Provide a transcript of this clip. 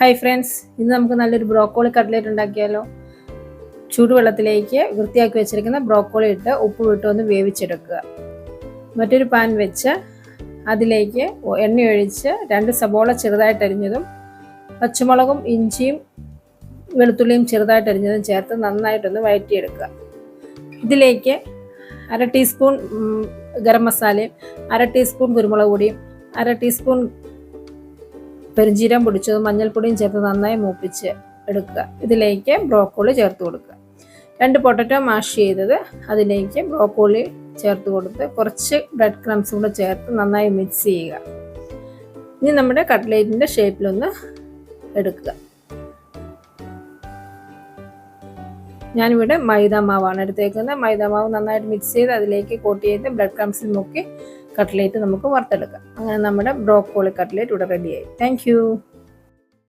Hi friends, ഇന്ന് നമുക്ക് നല്ലൊരു ബ്രോക്കോളി കട്ട്ലേറ്റ് ഉണ്ടാക്കിയാലോ. ചൂടുവെള്ളത്തിലേക്ക് വൃത്തിയാക്കി വെച്ചിരിക്കുന്ന ബ്രോക്കോളി ഇട്ട് ഉപ്പ് ഇട്ട് ഒന്ന് വേവിച്ചെടുക്കുക. മറ്റൊരു പാൻ വെച്ച് അതിലേക്ക് എണ്ണ ഒഴിച്ച് 2 സബോള ചെറുതായിട്ട് അരിഞ്ഞതും പച്ചമുളകും ഇഞ്ചിയും വെളുത്തുള്ളിയും ചെറുതായിട്ട് അരിഞ്ഞതും ചേർത്ത് നന്നായിട്ടൊന്ന് വഴറ്റിയെടുക്കുക. ഇതിലേക്ക് 1/2 ടീസ്പൂൺ ഗരം മസാലയും 1/2 ടീസ്പൂൺ കുരുമുളക് പൊടിയും 1/2 ടീസ്പൂൺ പെരുംജീരകം പൊടിച്ചതും മഞ്ഞൾപ്പൊടിയും ചേർത്ത് നന്നായി മൂപ്പിച്ച് എടുക്കുക. ഇതിലേക്ക് ബ്രോക്കോളി ചേർത്ത് കൊടുക്കുക. 2 പൊട്ടറ്റോ മാഷ് ചെയ്തത് അതിലേക്ക് ബ്രോക്കോളി ചേർത്ത് കൊടുത്ത് കുറച്ച് ബ്രെഡ് ക്രംസും കൂടെ ചേർത്ത് നന്നായി മിക്സ് ചെയ്യുക. ഇനി നമ്മുടെ കട്ട്ലേറ്റിൻ്റെ ഷേപ്പിലൊന്ന് എടുക്കുക. ഞാനിവിടെ മൈദാമാവാണ് എടുത്തേക്കുന്നത്. മൈദാമാവ് നന്നായിട്ട് മിക്സ് ചെയ്ത് അതിലേക്ക് കോട്ട് ചെയ്ത് ബ്രെഡ് ക്രംസിൽ മുക്കി കട്ട്ലേറ്റ് നമുക്ക് വറുത്തെടുക്കാം. അങ്ങനെ നമ്മുടെ ബ്രോക്കോളി കട്ട്ലേറ്റ് ഇവിടെ റെഡിയായി. Thank you.